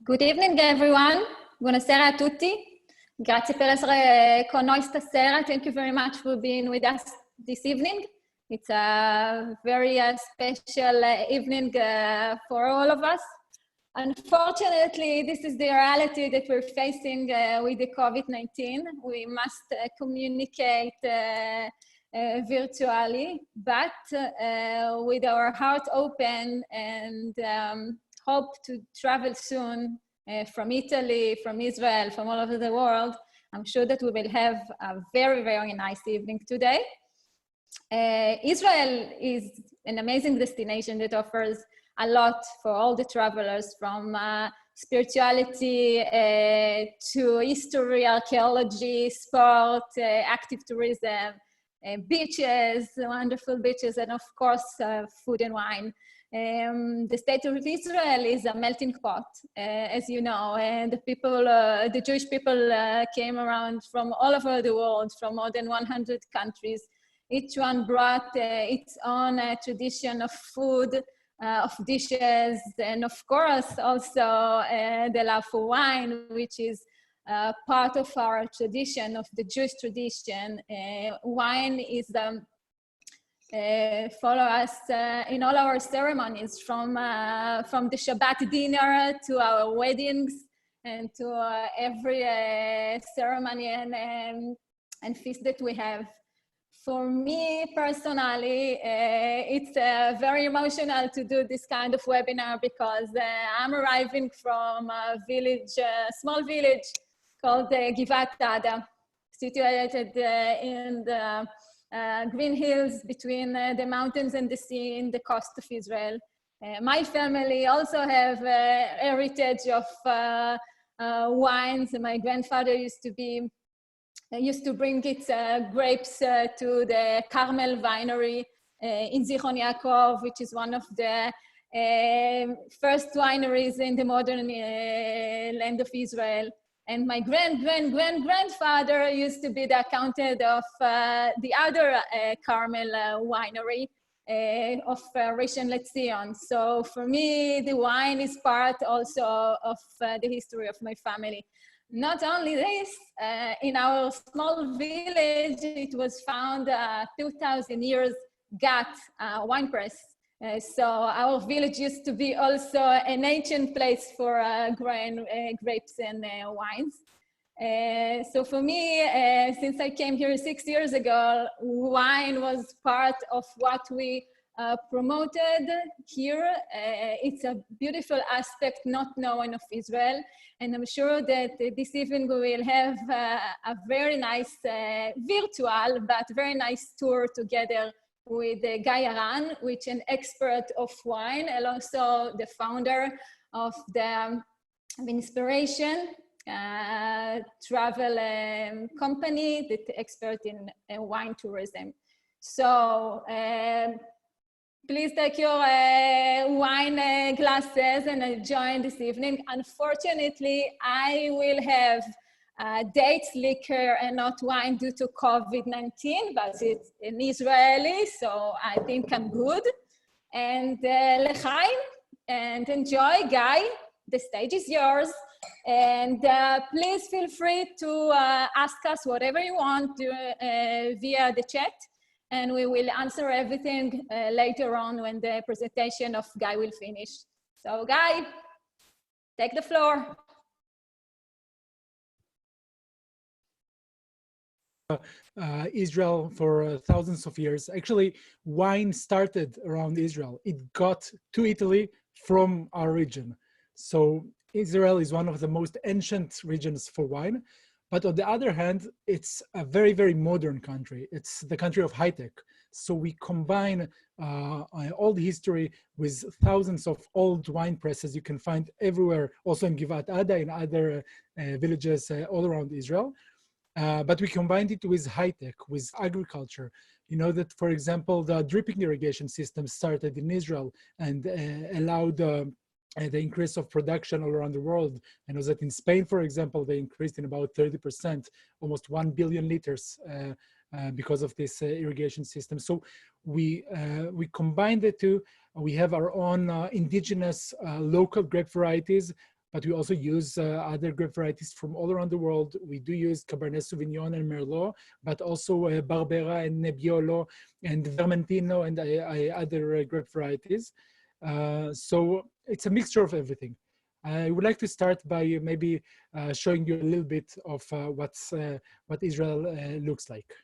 Good evening, everyone. Buonasera a tutti. Grazie per essere con noi stasera. Thank you very much for being with us this evening. It's a very special evening for all of us. Unfortunately, this is the reality that we're facing with the COVID-19. We must communicate virtually, but with our heart open and hope to travel soon from Italy, from Israel, from all over the world. I'm sure that we will have a very, very nice evening today. Israel is an amazing destination that offers a lot for all the travelers, from spirituality to history, archaeology, sport, active tourism, beaches, wonderful beaches, and of course, food and wine. The state of Israel is a melting pot, as you know, and the Jewish people came around from all over the world, from more than 100 countries. Each one brought its own tradition of food, of dishes, and of course also the love for wine, which is part of our tradition, of the Jewish tradition. Wine is follow us in all our ceremonies, from the Shabbat dinner to our weddings and to every ceremony and feast that we have. For me personally, it's very emotional to do this kind of webinar because I'm arriving from a village, small village called Givat Ada, situated in the green hills between the mountains and the sea in the coast of Israel. My family also have a heritage of wines. My grandfather used to bring its grapes to the Carmel winery in Zichron Yaakov, which is one of the first wineries in the modern land of Israel. And my grandfather used to be the accountant of the other Carmel winery of Rishon LeZion. So for me, the wine is part also of the history of my family. Not only this, in our small village, it was found 2,000 years Gat wine press. So our village used to be also an ancient place for grapes and wines. So for me, since I came here 6 years ago, wine was part of what we promoted here. It's a beautiful aspect not known of Israel. And I'm sure that this evening we will have a very nice virtual, but very nice tour together with Guy Haran, which is an expert of wine, and also the founder of the Inspiration travel company, that expert in wine tourism. So please take your wine glasses and join this evening. Unfortunately, I will have dates, liquor, and not wine due to COVID-19, but it's in Israeli, so I think I'm good. And l'chaim, and enjoy, Guy. The stage is yours. And please feel free to ask us whatever you want via the chat, and we will answer everything later on when the presentation of Guy will finish. So Guy, take the floor. Israel for thousands of years. Actually, wine started around Israel. It got to Italy from our region. So Israel is one of the most ancient regions for wine. But on the other hand, it's a very, very modern country. It's the country of high tech. So we combine old history with thousands of old wine presses you can find everywhere, also in Givat Ada, in other villages all around Israel. But we combined it with high tech, with agriculture. You know that, for example, the dripping irrigation system started in Israel and allowed the increase of production all around the world. I know that in Spain, for example, they increased in about 30%, almost 1 billion liters because of this irrigation system. So we combined the two. We have our own indigenous local grape varieties but we also use other grape varieties from all around the world. We do use Cabernet Sauvignon and Merlot, but also Barbera and Nebbiolo and Vermentino and other grape varieties. So it's a mixture of everything. I would like to start by maybe showing you a little bit of what Israel looks like.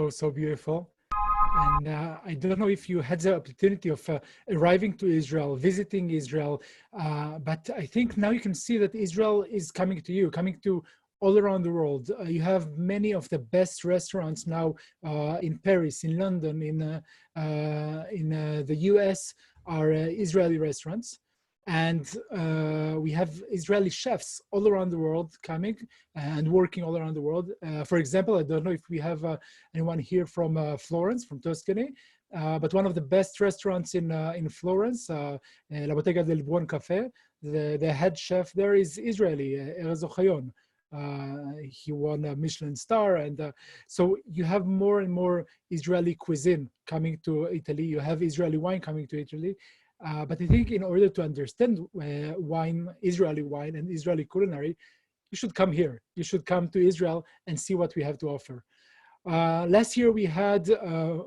So beautiful. And I don't know if you had the opportunity of arriving to Israel, visiting Israel, but I think now you can see that Israel is coming to you, coming to all around the world. You have many of the best restaurants now in Paris, in London, in the US are Israeli restaurants. And we have Israeli chefs all around the world coming and working all around the world. For example, I don't know if we have anyone here from Florence, from Tuscany, but one of the best restaurants in Florence, La Bottega del Buon Café, the head chef there is Israeli, Erez Ochayon. He won a Michelin star, and so you have more and more Israeli cuisine coming to Italy. You have Israeli wine coming to Italy. But I think in order to understand wine, Israeli wine and Israeli culinary, you should come here. You should come to Israel and see what we have to offer. Last year, we had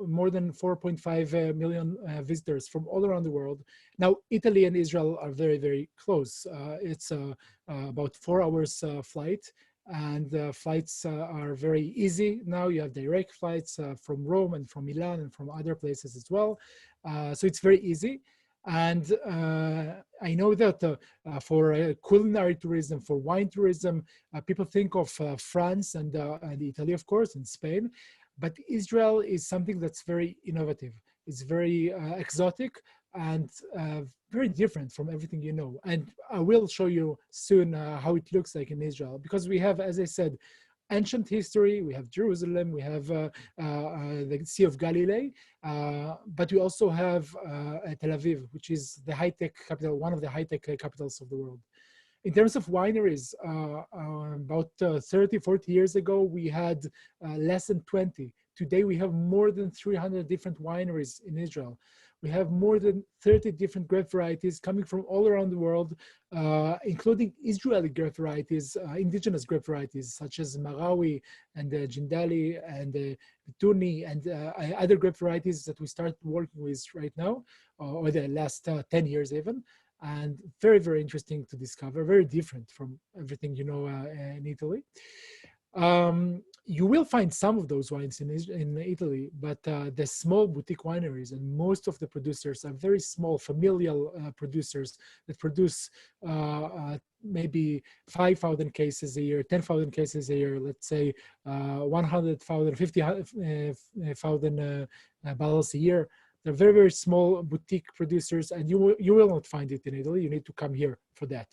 more than 4.5 million visitors from all around the world. Now, Italy and Israel are very, very close. It's about 4 hours flight, and flights are very easy. Now you have direct flights from Rome and from Milan and from other places as well. So it's very easy. And I know that for culinary tourism, for wine tourism, people think of France and Italy, of course, and Spain. But Israel is something that's very innovative. It's very exotic and very different from everything you know. And I will show you soon how it looks like in Israel, because we have, as I said, ancient history, we have Jerusalem, we have the Sea of Galilee, but we also have Tel Aviv, which is the high-tech capital, one of the high-tech capitals of the world. In terms of wineries, about 30, 40 years ago, we had less than 20. Today, we have more than 300 different wineries in Israel. We have more than 30 different grape varieties coming from all around the world, including Israeli grape varieties, indigenous grape varieties, such as Marawi and Jindali and Tuni and other grape varieties that we start working with right now, or the last 10 years even. And very, very interesting to discover, very different from everything you know in Italy. You will find some of those wines in Italy, but the small boutique wineries and most of the producers are very small familial producers that produce maybe 5,000 cases a year, 10,000 cases a year, let's say 100,000, 50,000 bottles a year. They're very, very small boutique producers, and you will not find it in Italy. You need to come here for that.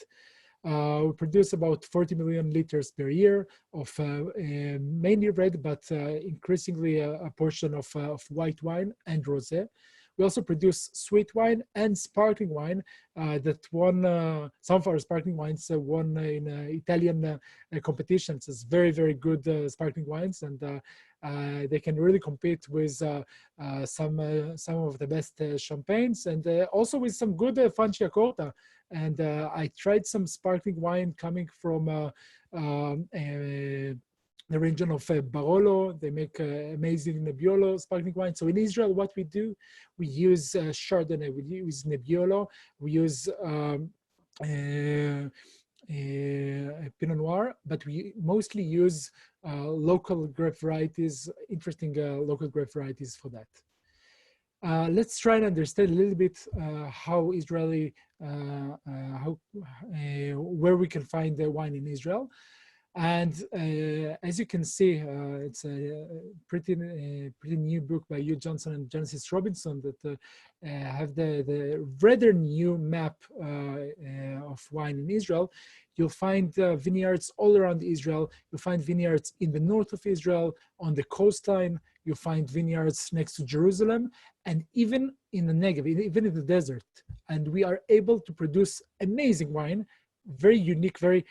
We produce about 40 million liters per year of mainly red, but increasingly a portion of white wine and rosé. We also produce sweet wine and sparkling wine that won, some of our sparkling wines won in Italian competitions as very, very good sparkling wines. And They can really compete with some of the best champagnes, and also with some good Franciacorta. And I tried some sparkling wine coming from the region of Barolo. They make amazing Nebbiolo sparkling wine. So in Israel, what we do, we use Chardonnay, we use Nebbiolo, we use Pinot Noir, but we mostly use local grape varieties, interesting local grape varieties for that. Let's try and understand a little bit how Israeli, where we can find the wine in Israel. And as you can see, it's a pretty new book by Hugh Johnson and Genesis Robinson that have the rather new map of wine in Israel. You'll find vineyards all around Israel. You'll find vineyards in the north of Israel, on the coastline. You'll find vineyards next to Jerusalem, and even in the Negev, even in the desert. And we are able to produce amazing wine, very unique, very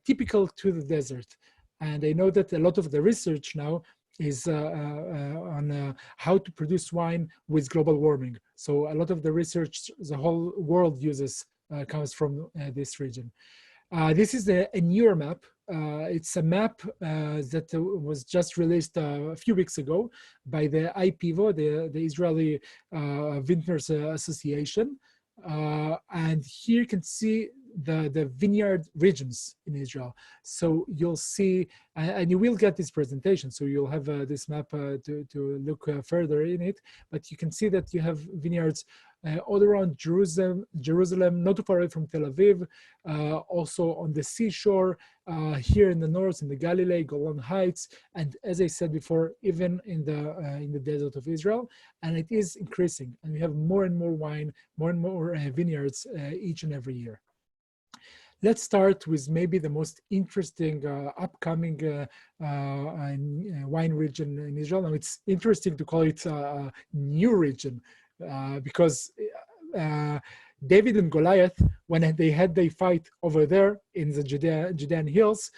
typical to the desert. And I know that a lot of the research now is on how to produce wine with global warming. So a lot of the research the whole world uses comes from this region. This is a newer map. It's a map that was just released a few weeks ago by the IPVO, the Israeli Vintners Association. And here you can see the vineyard regions in Israel. So you'll see, and you will get this presentation, so you'll have this map to look further in it, but you can see that you have vineyards all around Jerusalem, not too far away from Tel Aviv, also on the seashore, here in the north, in the Galilee, Golan Heights, and as I said before, even in the desert of Israel, and it is increasing, and we have more and more wine, more and more vineyards each and every year. Let's start with maybe the most interesting upcoming wine region in Israel. Now it's interesting to call it a new region because David and Goliath, when they had their fight over there in the Judean hills,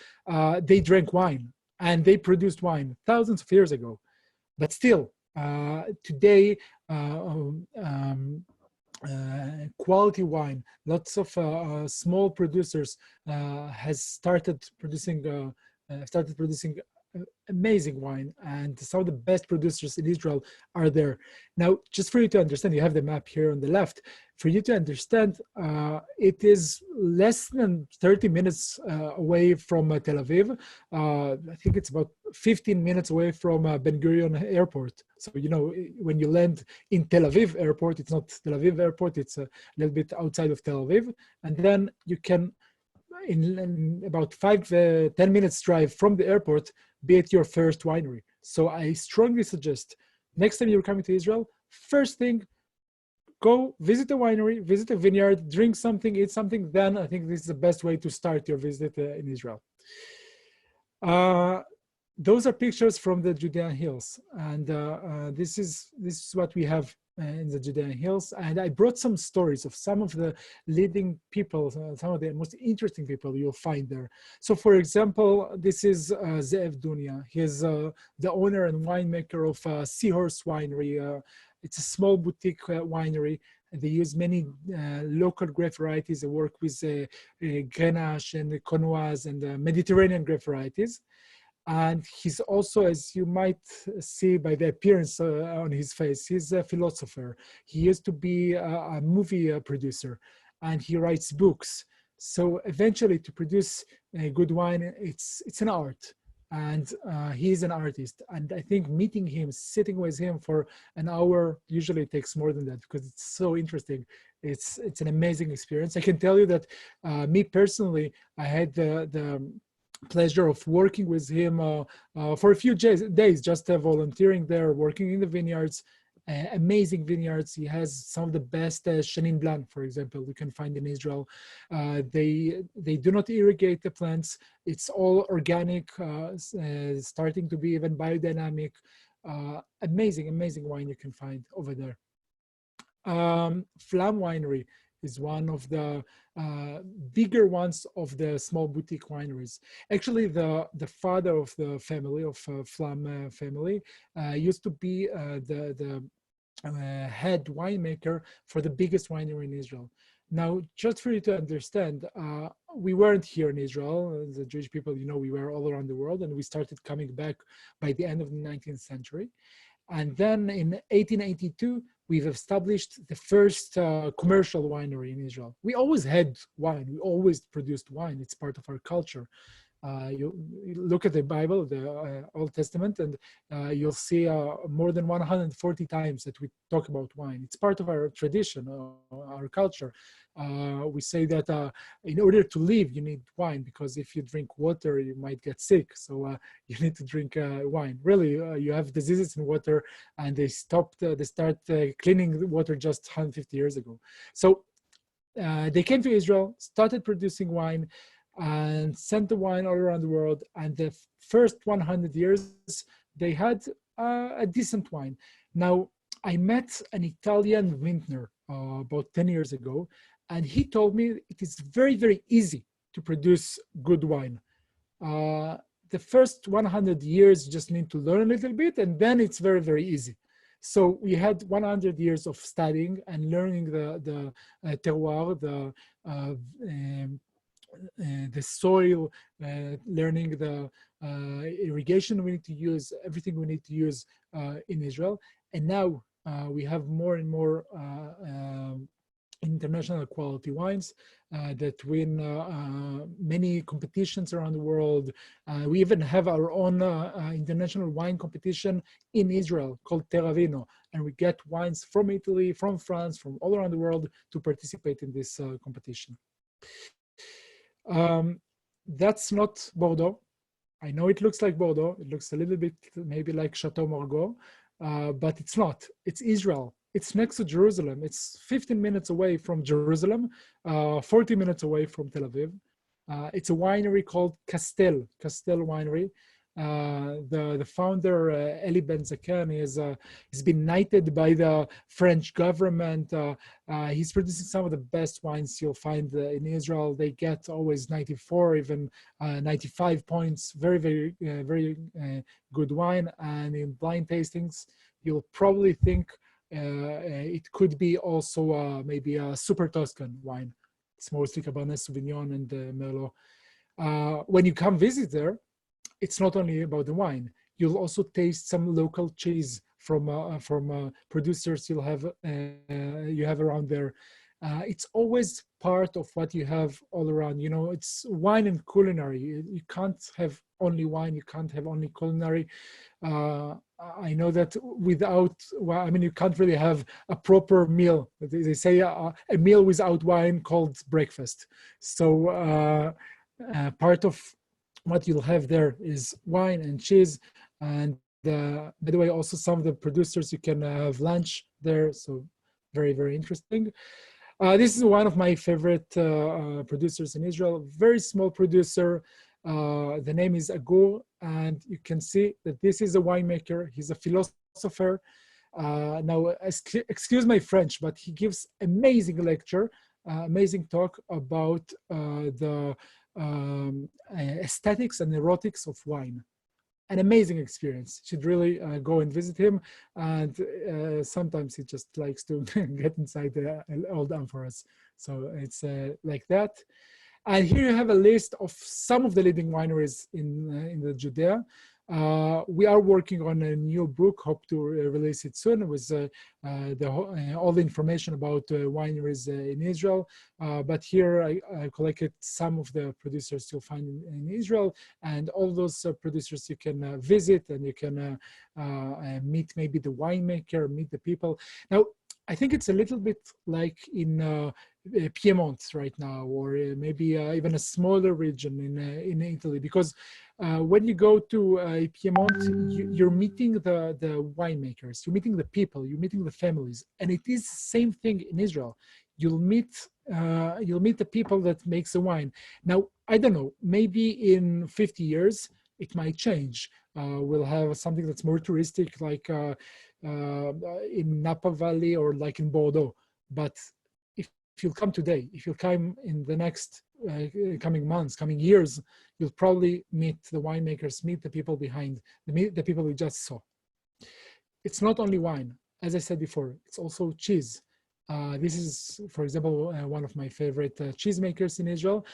they drank wine and they produced wine thousands of years ago. But still, today, quality wine, lots of small producers has started producing amazing wine, and some of the best producers in Israel are there. Now, just for you to understand, you have the map here on the left. For you to understand, it is less than 30 minutes away from Tel Aviv. I think it's about 15 minutes away from Ben Gurion Airport. So, you know, when you land in Tel Aviv Airport, it's not Tel Aviv Airport, it's a little bit outside of Tel Aviv. And then you can, in about 10 minutes drive from the airport, be at your first winery. So I strongly suggest next time you're coming to Israel, first thing, go visit a winery, visit a vineyard, drink something, eat something. Then I think this is the best way to start your visit in Israel. Those are pictures from the Judean hills, and this is what we have in the Judean hills. And I brought some stories of some of the leading people, some of the most interesting people you'll find there. So for example, this is Ze'ev Dunya. He is the owner and winemaker of Seahorse Winery. It's a small boutique winery. They use many local grape varieties. They work with Grenache and Conoise and Mediterranean grape varieties. And he's also, as you might see by the appearance on his face, he's a philosopher. He used to be a movie producer, and he writes books. So eventually, to produce a good wine, it's an art, and he's an artist. And I think meeting him, sitting with him for an hour, usually takes more than that because it's so interesting. It's an amazing experience. I can tell you that me personally, I had the pleasure of working with him for a few days, just volunteering there, working in the vineyards, amazing vineyards. He has some of the best Chenin Blanc, for example, you can find in Israel. They do not irrigate the plants. It's all organic, starting to be even biodynamic. Amazing wine you can find over there. Flam Winery is one of the bigger ones of the small boutique wineries. Actually, the father of the family, of Flam family, used to be the head winemaker for the biggest winery in Israel. Now, just for you to understand, we weren't here in Israel. The Jewish people, you know, we were all around the world, and we started coming back by the end of the 19th century. And then in 1882, we've established the first commercial winery in Israel. We always had wine. We always produced wine. It's part of our culture. You look at the Bible, the Old Testament, and you'll see more than 140 times that we talk about wine. It's part of our tradition, our culture. We say that in order to live, you need wine, because if you drink water, you might get sick. So you need to drink wine. Really, you have diseases in water, and they start cleaning the water just 150 years ago. So they came to Israel, started producing wine, and sent the wine all around the world. And the first 100 years, they had a decent wine. Now, I met an Italian vintner about 10 years ago, and he told me it is very, very easy to produce good wine. The first 100 years, you just need to learn a little bit, and then it's very, very easy. So we had 100 years of studying and learning the terroir, the soil, learning the irrigation we need to use, everything we need to use in Israel. And now we have more and more international quality wines that win many competitions around the world. We even have our own international wine competition in Israel called Terravino, and we get wines from Italy, from France, from all around the world to participate in this competition. That's not Bordeaux. I know it looks like Bordeaux. It looks a little bit maybe like Chateau Margaux, but it's not. It's Israel. It's next to Jerusalem. It's 15 minutes away from Jerusalem, 40 minutes away from Tel Aviv. It's a winery called Castel Winery. The founder, Eli Ben Zaken, has been knighted by the French government. He's producing some of the best wines you'll find in Israel. They get always 94, even 95 points. Very, very, very good wine. And in blind tastings, you'll probably think it could be also maybe a super Tuscan wine. It's mostly Cabernet Sauvignon and Merlot. When you come visit there, it's not only about the wine. You'll also taste some local cheese from producers you have around there. It's always part of what you have all around. You know, it's wine and culinary. You can't have only wine. You can't have only culinary. I know that without, well, I mean, you can't really have a proper meal. They say a meal without wine called breakfast. So part of what you'll have there is wine and cheese. And by the way, also some of the producers, you can have lunch there. So very, very interesting. This is one of my favorite producers in Israel, very small producer. The name is Agur, and you can see that this is a winemaker. He's a philosopher. Now, excuse my French, but he gives amazing lecture, amazing talk about the aesthetics and erotics of wine. An amazing experience. You should really go and visit him. And sometimes he just likes to get inside the old amphoras. So it's like that. And here you have a list of some of the leading wineries in the Judea. We are working on a new book, hope to release it soon, with all the information about wineries in Israel. But here I collected some of the producers you'll find in Israel, and all those producers you can visit, and you can meet maybe the winemaker, meet the people. Now, I think it's a little bit like in Piedmont right now, or maybe even a smaller region in Italy, because when you go to Piedmont, you're meeting the winemakers, you're meeting the people, you're meeting the families, and it is the same thing in Israel. You'll meet the people that makes the wine. Now, I don't know, maybe in 50 years, it might change. We'll have something that's more touristic, like in Napa Valley or like in Bordeaux. But if you'll come today, if you'll come in the next coming months, coming years, you'll probably meet the winemakers, meet the people behind, the people we just saw. It's not only wine. As I said before, it's also cheese. This is, for example, one of my favorite cheesemakers in Israel.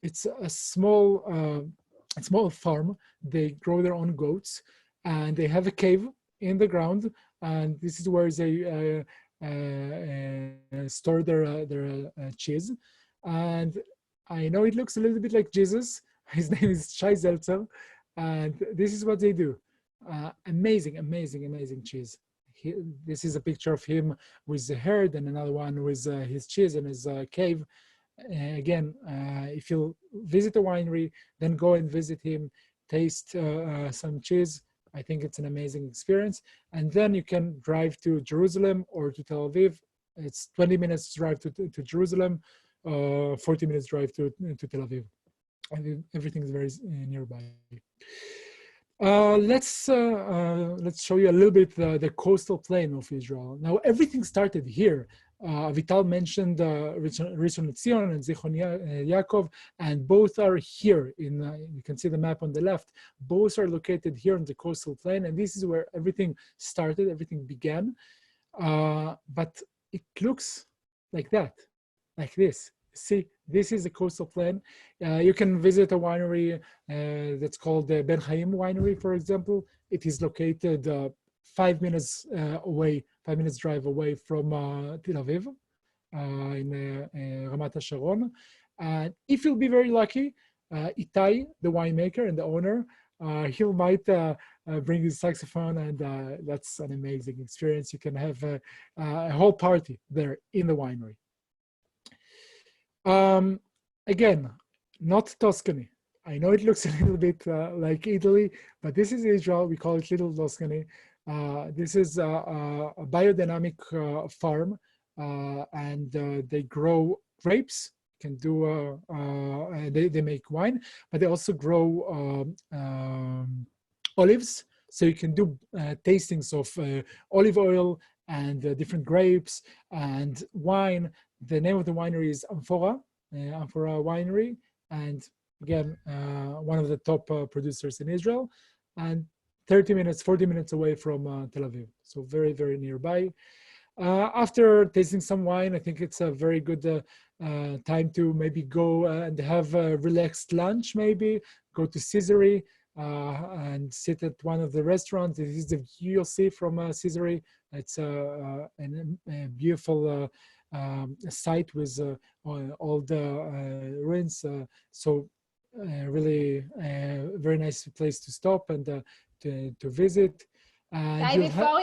It's a small farm. They grow their own goats, and they have a cave in the ground, and this is where they store their cheese. And I know it looks a little bit like Jesus. His name is Shai Zeltzer, and this is what they do. Amazing, amazing, amazing cheese. This is a picture of him with the herd, and another one with his cheese and his cave. Again, if you visit a winery, then go and visit him, taste some cheese. I think it's an amazing experience. And then you can drive to Jerusalem or to Tel Aviv. It's 20 minutes drive to Jerusalem, 40 minutes drive to Tel Aviv. And everything is very nearby. Let's show you a little bit the coastal plain of Israel. Now, everything started here. Avital mentioned Rishon LeZion and Zichron Yaakov, and both are here. You can see the map on the left. Both are located here on the coastal plain, and this is where everything started, everything began. But it looks like that, like this. See, this is the coastal plain. You can visit a winery that's called the Ben Chaim Winery, for example. It is located 5 minutes drive away from Tel Aviv in Ramat HaSharon. And if you'll be very lucky, Itai, the winemaker and the owner, he might bring his saxophone, and that's an amazing experience. You can have a whole party there in the winery. Again, not Tuscany. I know it looks a little bit like Italy, but this is Israel. We call it Little Tuscany. This is a biodynamic farm, and they grow grapes. Can do they make wine, but they also grow olives. So you can do tastings of olive oil and different grapes and wine. The name of the winery is Amphora Winery, and again, one of the top producers in Israel, and 40 minutes away from Tel Aviv. So very, very nearby. After tasting some wine, I think it's a very good time to maybe go and have a relaxed lunch, maybe go to Caesarea and sit at one of the restaurants. This is the view you'll see from Caesarea. It's a beautiful site with all the ruins. So really very nice place to stop and to visit. Before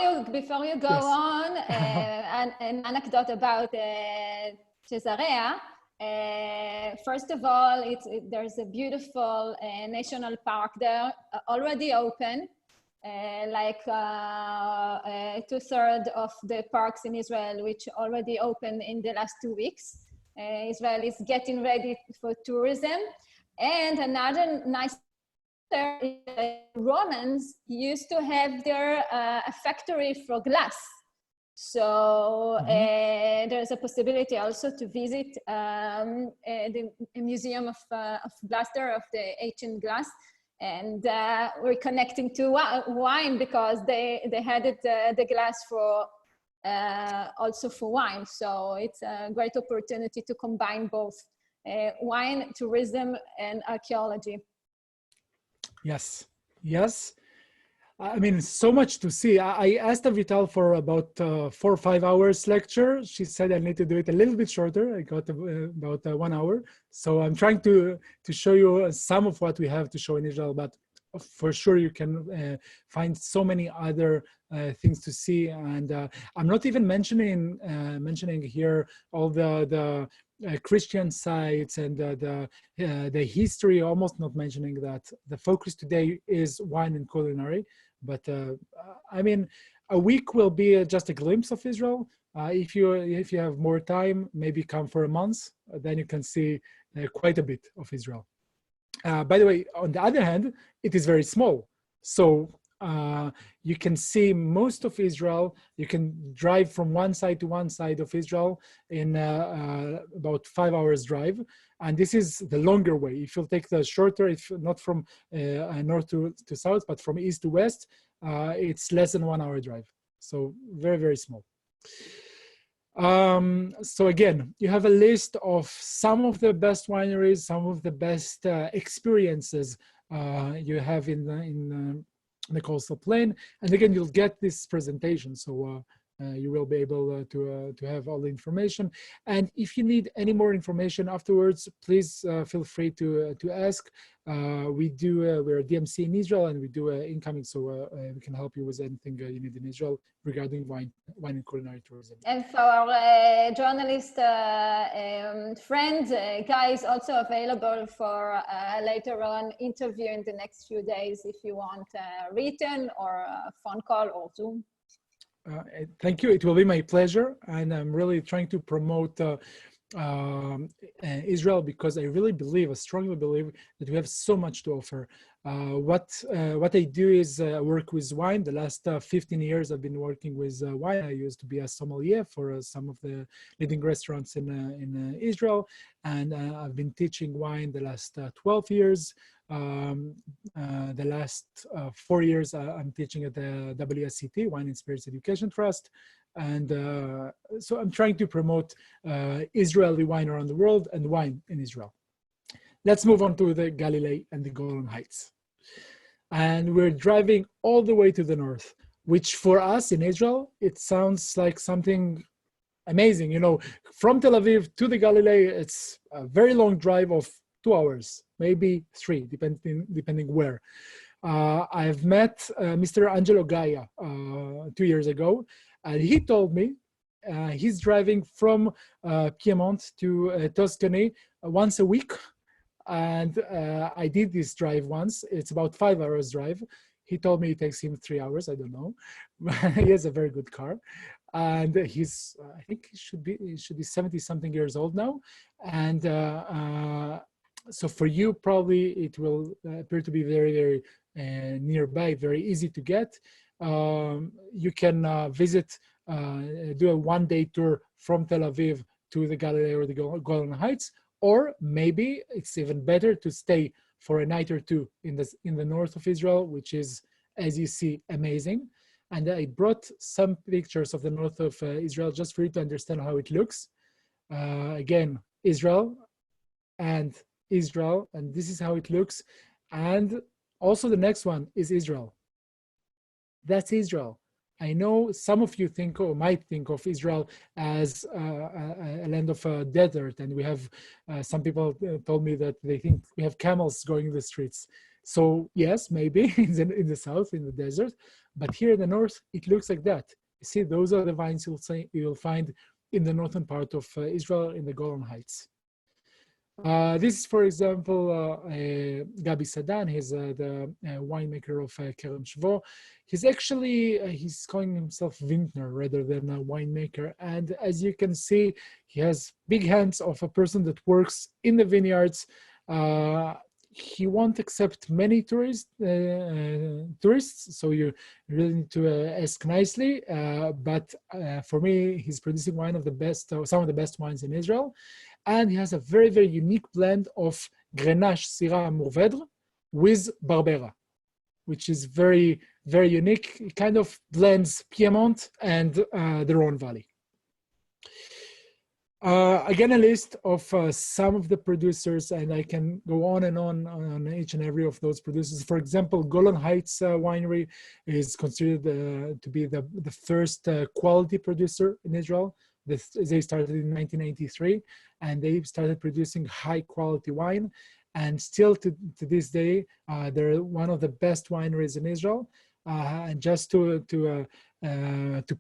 you go yes. on, an anecdote about Caesarea. First of all, there's a beautiful national park there, already open. Like 2/3 of the parks in Israel, which already opened in the last 2 weeks. Israel is getting ready for tourism. And another nice thing, Romans used to have their a factory for glass. So there's a possibility also to visit the museum of Gloucester, of the ancient glass. And we're connecting to wine because they had it, the glass for also for wine. So it's a great opportunity to combine both wine, tourism, and archaeology. Yes, yes. I mean, so much to see. I asked Avital for about 4 or 5 hours lecture. She said I need to do it a little bit shorter. I got about 1 hour. So I'm trying to show you some of what we have to show in Israel, but for sure you can find so many other things to see. And I'm not even mentioning here all the Christian sites and the history, almost not mentioning that. The focus today is wine and culinary. But I mean, a week will be just a glimpse of Israel. If you have more time, maybe come for a month, then you can see quite a bit of Israel. By the way, on the other hand, it is very small. So you can see most of Israel. You can drive from one side to one side of Israel in about 5 hours drive. And this is the longer way. If you'll take the shorter, if not from north to south, but from east to west, it's less than 1 hour drive. So very, very small. So again, you have a list of some of the best wineries, some of the best experiences you have in the coastal plain. And again, you'll get this presentation. So you will be able to have all the information. And if you need any more information afterwards, please feel free to ask. We're DMC in Israel, and we do incoming, so we can help you with anything you need in Israel regarding wine and culinary tourism. And for our journalist friend, Guy is also available for later on interview in the next few days if you want written or a phone call or Zoom. Thank you. It will be my pleasure, and I'm really trying to promote Israel because I really believe, I strongly believe, that we have so much to offer. What I do is work with wine. The last 15 years I've been working with wine. I used to be a sommelier for some of the leading restaurants in Israel, and I've been teaching wine the last 12 years. The last 4 years I'm teaching at the WSET, Wine and Spirits Education Trust. And so I'm trying to promote Israeli wine around the world and wine in Israel. Let's move on to the Galilee and the Golan Heights. And we're driving all the way to the north, which for us in Israel, it sounds like something amazing. You know, from Tel Aviv to the Galilee, it's a very long drive of 2 hours, maybe 3, depending where. I've met Mr. Angelo Gaia 2 years ago, and he told me he's driving from Piedmont to Tuscany once a week. And I did this drive once. It's about 5 hours drive. He told me it takes him 3 hours. I don't know. He has a very good car. And he's, I think he should be 70 something years old now. And so for you, probably it will appear to be very, very nearby, very easy to get. You can visit, do a one-day tour from Tel Aviv to the Galilee or the Golan Heights, or maybe it's even better to stay for a night or two in the north of Israel, which is, as you see, amazing. And I brought some pictures of the north of Israel just for you to understand how it looks. Again, Israel, and this is how it looks. And also the next one is Israel. That's Israel. I know some of you think or might think of Israel as a land of desert, and we have some people told me that they think we have camels going in the streets. So yes, maybe in the south, in the desert, but here in the north, it looks like that. You see, those are the vines you'll find in the northern part of Israel in the Golan Heights. This is, for example, Gabi Sadan. He's the winemaker of Kerem Shvo. He's actually, he's calling himself vintner rather than a winemaker. And as you can see, he has big hands of a person that works in the vineyards. He won't accept many tourists, so you really need to ask nicely. But for me, he's producing wine of the best, some of the best wines in Israel. And he has a very, very unique blend of Grenache, Syrah, Mourvèdre with Barbera, which is very, very unique. It kind of blends Piedmont and the Rhone Valley. Again, a list of some of the producers, and I can go on and on each and every of those producers. For example, Golan Heights Winery is considered to be the first quality producer in Israel. They started in 1983, and they started producing high quality wine. And still to this day, they're one of the best wineries in Israel. And just to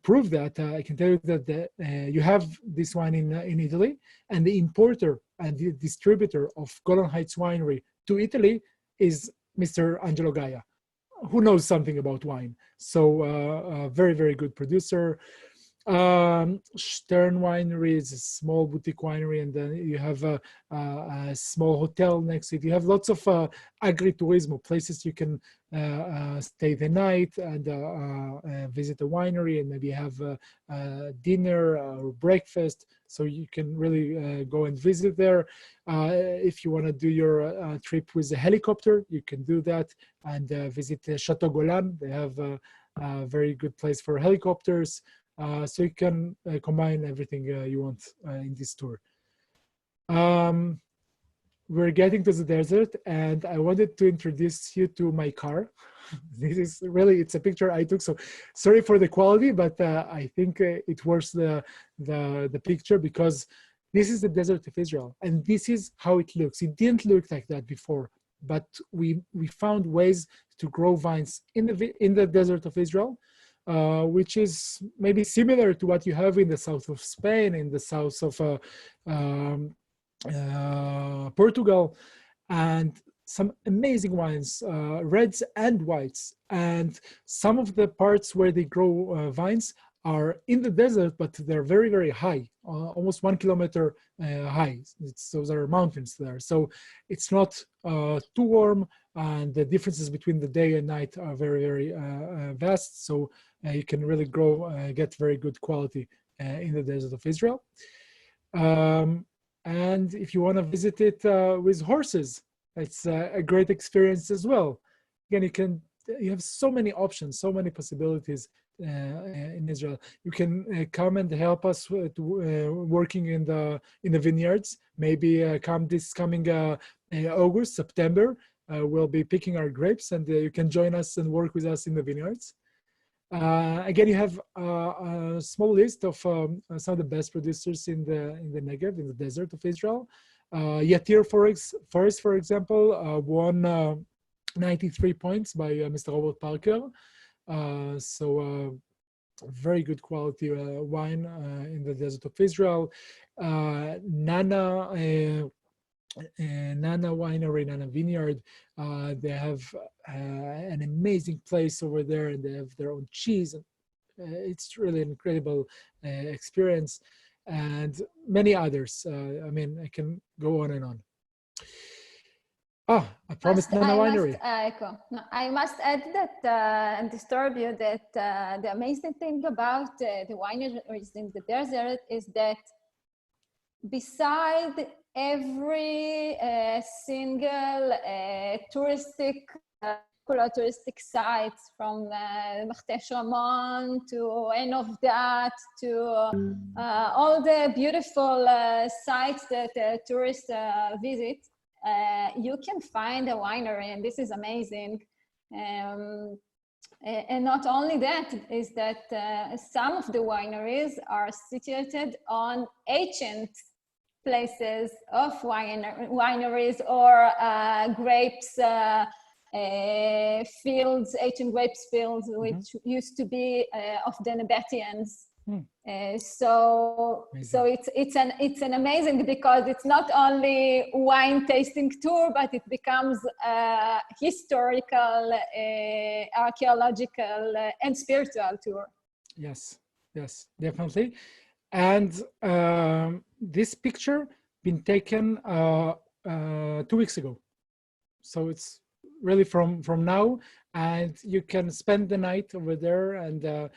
prove that, I can tell you that you have this wine in Italy, and the importer and the distributor of Golan Heights Winery to Italy is Mr. Angelo Gaia, who knows something about wine. So very, very good producer. Stern Winery is a small boutique winery, and then you have a small hotel next to it. You have lots of agritourismo places you can stay the night and visit a winery and maybe have dinner or breakfast. So you can really go and visit there. If you want to do your trip with a helicopter, you can do that and visit Chateau Golan. They have a very good place for helicopters. So you can combine everything you want in this tour. We're getting to the desert, and I wanted to introduce you to my car. This is really, it's a picture I took, so sorry for the quality, but I think it worth the picture, because this is the desert of Israel, and this is how it looks. It didn't look like that before, but we found ways to grow vines in the desert of Israel, which is maybe similar to what you have in the south of Spain, in the south of Portugal, and some amazing wines, reds and whites. And some of the parts where they grow vines are in the desert, but they're very, very high, almost 1 kilometer high. Those are mountains there. So it's not too warm, and the differences between the day and night are very, very vast. So you can really grow, get very good quality in the desert of Israel. And if you want to visit it with horses, it's a great experience as well. Again, you have so many options, so many possibilities in Israel. You can come and help us with working in the vineyards. Maybe come this coming August, September, we'll be picking our grapes, and you can join us and work with us in the vineyards. Again, you have a small list of some of the best producers in the Negev, in the desert of Israel. Yatir Forest, for example, won 93 points by Mr. Robert Parker. So very good quality wine in the desert of Israel. Nana Winery, Nana Vineyard, they have an amazing place over there, and they have their own cheese. It's really an incredible experience, and many others. I mean, I can go on and on. I promised Nana Winery. I must add that and disturb you that the amazing thing about the wineries in the desert is that beside every single touristic sites, from Machtesh Ramon to Ein of Dat to all the beautiful sites that tourists visit, you can find a winery, and this is amazing. And not only that, is that some of the wineries are situated on ancient places of wineries or grapes fields, ancient grapes fields, which used to be of the Nabateans. So it's an amazing, because it's not only wine tasting tour, but it becomes a historical, archaeological, and spiritual tour. Yes, definitely. And this picture been taken 2 weeks ago, so it's really from now, and you can spend the night over there and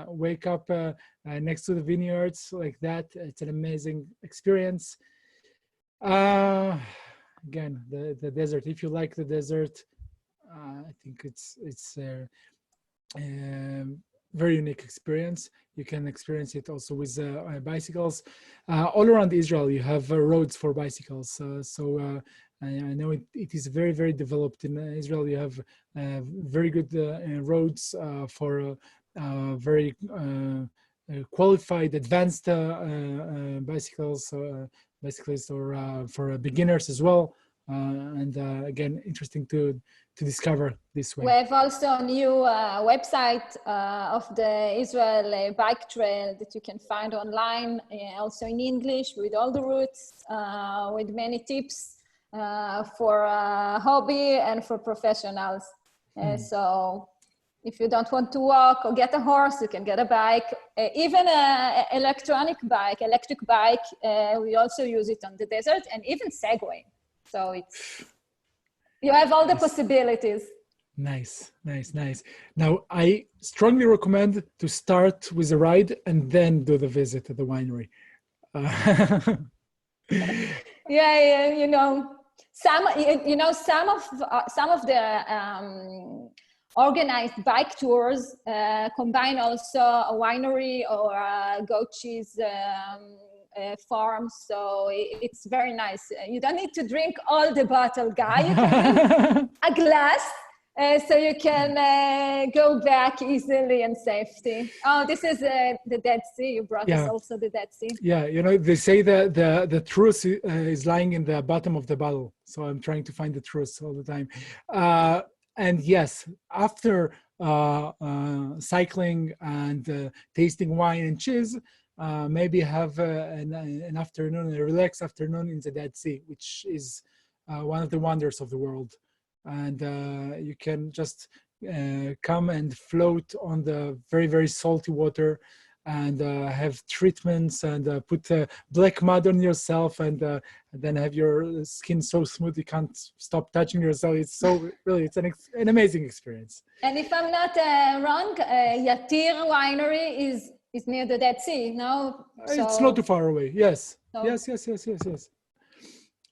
wake up next to the vineyards like that. It's an amazing experience. Again, the desert, if you like the desert, I think it's very unique experience. You can experience it also with bicycles. All around Israel, you have roads for bicycles. I know it is very, very developed in Israel. You have very good roads for very qualified, advanced bicycles, bicyclists, or for beginners as well. And again, interesting to discover this way. We have also a new website of the Israel Bike Trail that you can find online, also in English, with all the routes, with many tips for hobby and for professionals. So If you don't want to walk or get a horse, you can get a bike. Even an electric bike, we also use it on the desert, and even Segway. So you have all the possibilities. Nice, nice, nice. Now, I strongly recommend to start with a ride and then do the visit at the winery. Yeah, you know, some of the organized bike tours combine also a winery or a goat cheese farm, so it's very nice. You don't need to drink all the bottle, Guy. You can drink a glass, so you can go back easily and safety. Oh, this is the Dead Sea. You brought us also the Dead Sea. Yeah, you know, they say that the truth is lying in the bottom of the bottle. So I'm trying to find the truth all the time. And yes, after cycling and tasting wine and cheese, maybe have an afternoon, a relaxed afternoon in the Dead Sea, which is one of the wonders of the world. And you can just come and float on the very, very salty water and have treatments and put black mud on yourself and then have your skin so smooth you can't stop touching yourself. It's so really, it's an amazing experience. And if I'm not wrong, Yatir Winery is near the Dead Sea, no? So, it's not too far away. Yes. So, yes.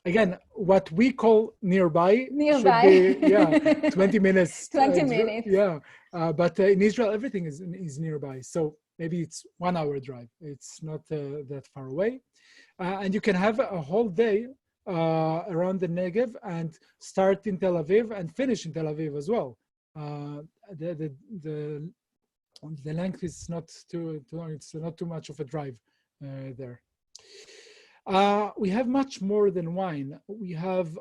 Again, what we call nearby should be 20 minutes. 20 minutes. But in Israel, everything is nearby. So maybe it's 1 hour drive. It's not that far away. And you can have a whole day around the Negev and start in Tel Aviv and finish in Tel Aviv as well. The length is not too long. It's not too much of a drive there. We have much more than wine. We have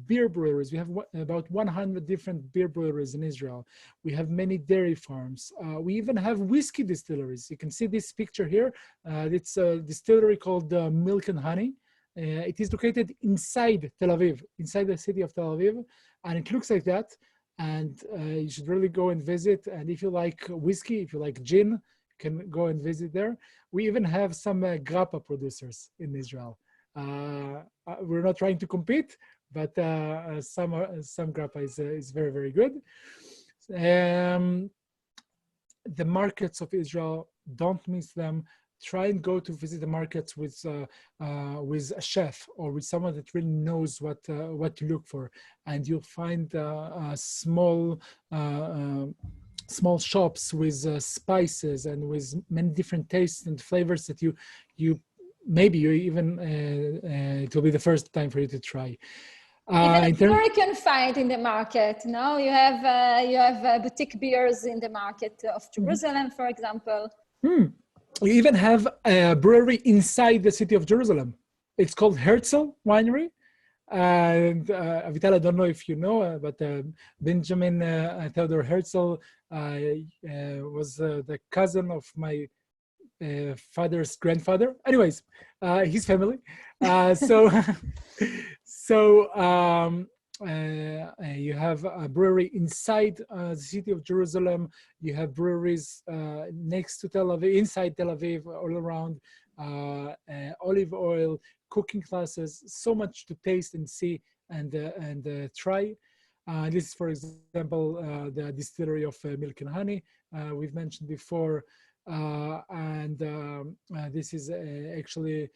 beer breweries. We have about 100 different beer breweries in Israel. We have many dairy farms. We even have whiskey distilleries. You can see this picture here. It's a distillery called Milk and Honey. It is located inside Tel Aviv, inside the city of Tel Aviv. And it looks like that. And you should really go and visit. And if you like whiskey, if you like gin, can go and visit there. We even have some grappa producers in Israel. We're not trying to compete, but some grappa is very, very good. The markets of Israel, don't miss them. Try and go to visit the markets with a chef or with someone that really knows what to look for, and you'll find small shops with spices and with many different tastes and flavors that you maybe you even it will be the first time for you to try. Even beer you can find in the market. No, you have boutique beers in the market of Jerusalem, for example. You even have a brewery inside the city of Jerusalem. It's called Herzl Winery. And Avital, I don't know if you know, but Benjamin Theodor Herzl was the cousin of my father's grandfather. Anyways, his family. You have a brewery inside the city of Jerusalem. You have breweries next to Tel Aviv, inside Tel Aviv, all around. Olive oil, cooking classes, so much to taste and see and try. This is, for example, the distillery of Milk and Honey we've mentioned before. This is actually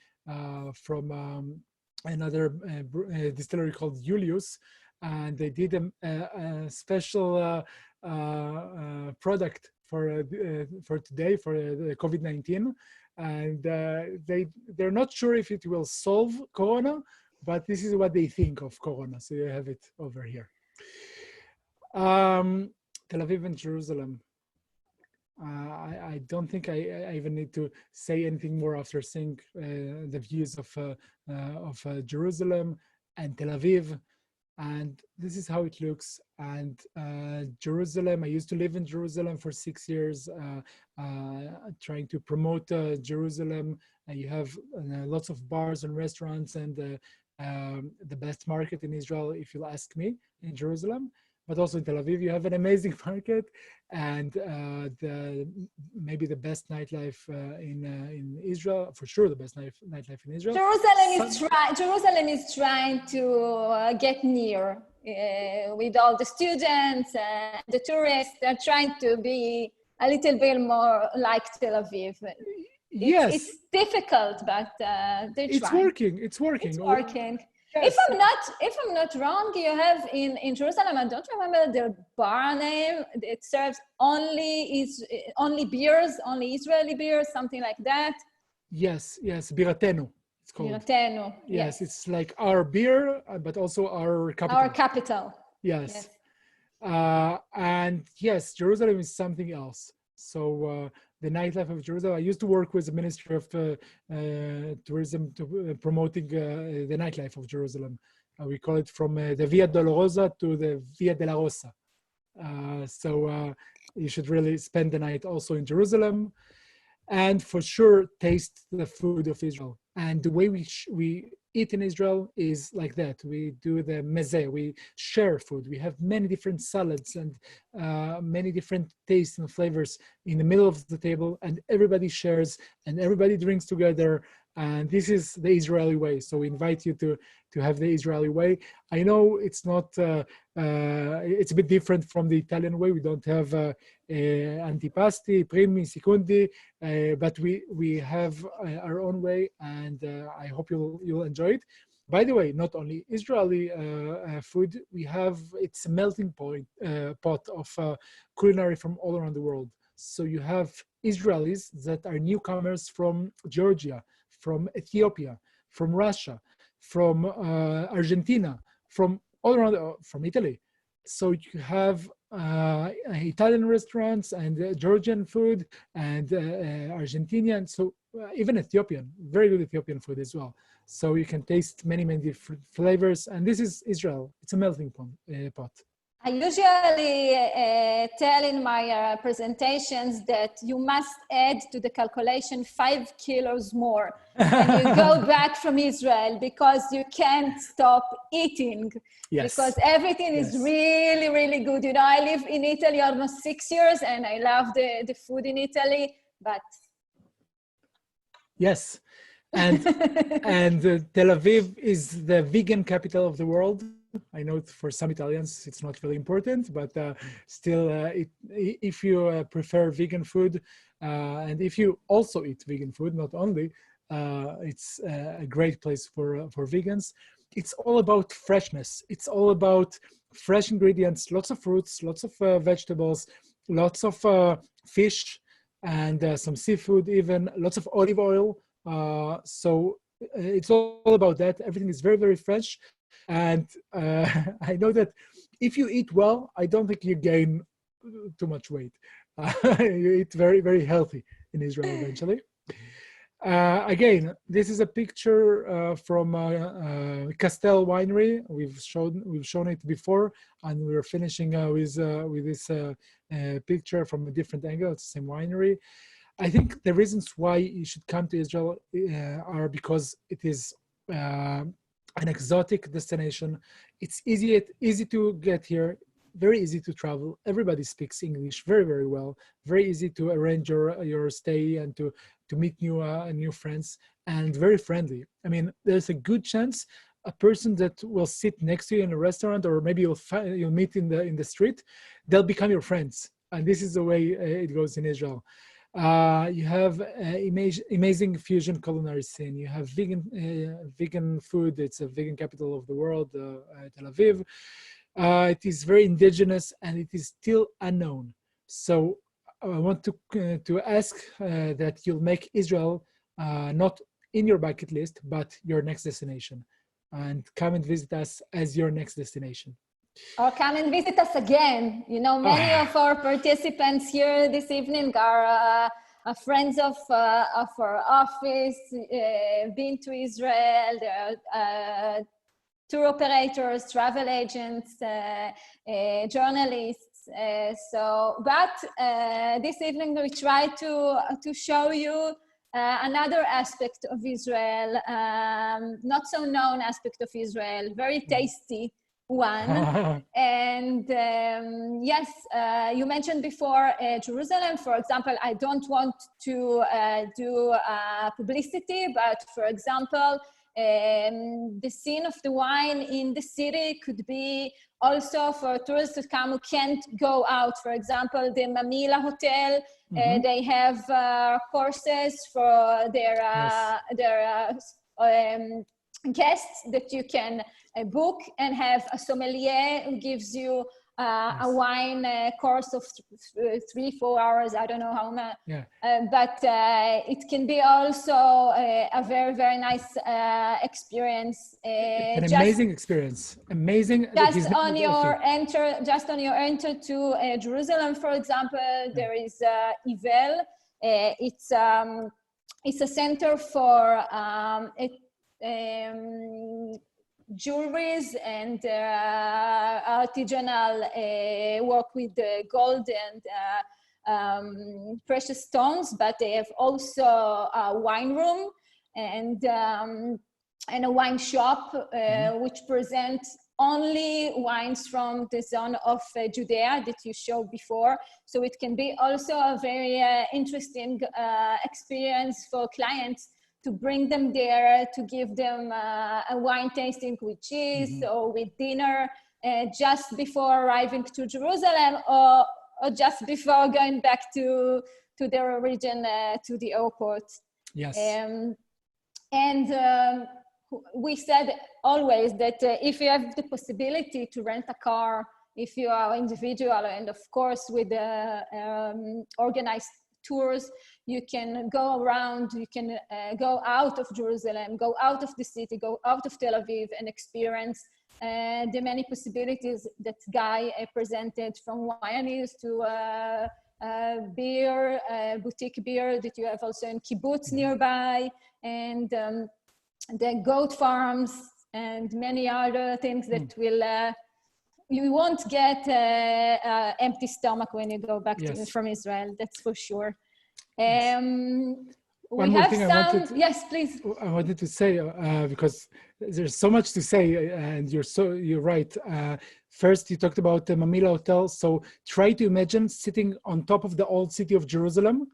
from another distillery called Julius, and they did a special product for today, for the COVID-19, and they're not sure if it will solve Corona, but this is what they think of Corona. So you have it over here. Tel Aviv and Jerusalem. I don't think I even need to say anything more after seeing the views of Jerusalem and Tel Aviv, and this is how it looks. And Jerusalem, I used to live in Jerusalem for 6 years, trying to promote Jerusalem. You have lots of bars and restaurants and the best market in Israel, if you'll ask me, in Jerusalem. But also in Tel Aviv, you have an amazing market. and maybe the best nightlife in Israel, for sure the best nightlife in Israel. Jerusalem is trying to get near with all the students and the tourists. They're trying to be a little bit more like Tel Aviv. Yes, it's difficult, but they're it's trying. working. It's working. It's working. Yes. If I'm not wrong, you have in Jerusalem, I don't remember the bar name. It serves only beers, only Israeli beers, something like that. Yes, Biratenu. It's called. Biratenu. Yes, it's like our beer, but also our capital. Our capital. Yes. And yes, Jerusalem is something else. So the nightlife of Jerusalem, I used to work with the Ministry of Tourism to promoting the nightlife of Jerusalem. We call it from the Via Dolorosa to the Via della Rosa. So you should really spend the night also in Jerusalem, and for sure taste the food of Israel. And the way we eat in Israel is like that. We do the mezeh, we share food. We have many different salads and many different tastes and flavors in the middle of the table, and everybody shares and everybody drinks together. And this is the Israeli way. So we invite you to have the Israeli way. I know it's not, it's a bit different from the Italian way. We don't have antipasti, primi, secondi, but we have our own way, and I hope you'll enjoy it. By the way, not only Israeli food, it's a melting pot of culinary from all around the world. So you have Israelis that are newcomers from Georgia, from Ethiopia, from Russia, from Argentina, from all around, from Italy. So you have Italian restaurants and Georgian food and Argentinian, so even Ethiopian, very good Ethiopian food as well. So you can taste many, many different flavors. And this is Israel. It's a melting pot. I usually tell in my presentations that you must add to the calculation 5 kilos more when you go back from Israel, because you can't stop eating. Yes. Because everything is really, really good. You know, I live in Italy almost 6 years and I love the food in Italy, but... Yes, and Tel Aviv is the vegan capital of the world. I know for some Italians it's not really important, but still, if you prefer vegan food, and if you also eat vegan food, not only, it's a great place for vegans. It's all about freshness. It's all about fresh ingredients, lots of fruits, lots of vegetables, lots of fish, and some seafood even, lots of olive oil. So it's all about that. Everything is very, very fresh. And I know that if you eat well, I don't think you gain too much weight. You eat very, very healthy in Israel eventually. Again, this is a picture from Castel Winery. We've shown it before, and we're finishing with this picture from a different angle. It's the same winery. I think the reasons why you should come to Israel are because it is an exotic destination. It's easy to get here, very easy to travel. Everybody speaks English very, very well. Very easy to arrange your stay and to meet new friends, and very friendly. I mean, there's a good chance a person that will sit next to you in a restaurant, or maybe you'll meet in the street, they'll become your friends. And this is the way it goes in Israel. You have amazing fusion culinary scene. You have vegan food. It's a vegan capital of the world, Tel Aviv. It is very indigenous, and it is still unknown. So I want to ask that you'll make Israel not in your bucket list, but your next destination, and come and visit us as your next destination. Or come and visit us again. You know, many of our participants here this evening are friends of our office, been to Israel, they're tour operators, travel agents, journalists. But this evening we try to show you another aspect of Israel, not so known aspect of Israel, very tasty, one. And yes, you mentioned before Jerusalem, for example. I don't want to do publicity, but for example, the scene of the wine in the city could be also for tourists to come who can't go out. For example, the Mamila Hotel, they have courses for their guests that you can book, and have a sommelier who gives you a wine course of 3-4 hours. I don't know how much, but it can be also a very, very nice experience. An amazing experience. Amazing. Just on your enter to Jerusalem, for example, there is Ivel. It's a center for jewelries and artisanal work with gold and precious stones, but they have also a wine room and a wine shop which presents only wines from the zone of Judea that you showed before. So it can be also a very interesting experience for clients to bring them there, to give them a wine tasting with cheese or with dinner just before arriving to Jerusalem, or just before going back to their origin, to the airport. Yes. And we said always that if you have the possibility to rent a car, if you are individual, and of course with the organized tours, you can go around, you can go out of Jerusalem, go out of the city, go out of Tel Aviv, and experience the many possibilities that Guy presented, from wineries to beer, boutique beer that you have also in kibbutz nearby, and the goat farms, and many other things that will you won't get empty stomach when you go back from Israel, that's for sure. We have some, yes, please. I wanted to say, because there's so much to say, and you're right. First, you talked about the Mamila Hotel. So try to imagine sitting on top of the old city of Jerusalem,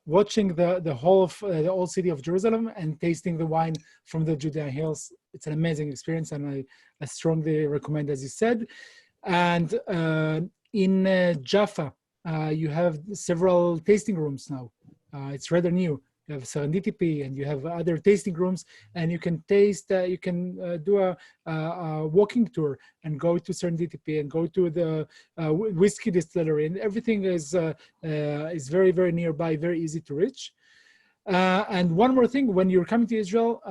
watching the whole of the old city of Jerusalem, and tasting the wine from the Judean hills. It's an amazing experience, and I strongly recommend, as you said. And in Jaffa, you have several tasting rooms now. It's rather new. You have Serendipity, and you have other tasting rooms, and you can taste. You can do a walking tour and go to Serendipity and go to the whiskey distillery, and everything is very, very nearby, very easy to reach. And one more thing, when you're coming to Israel,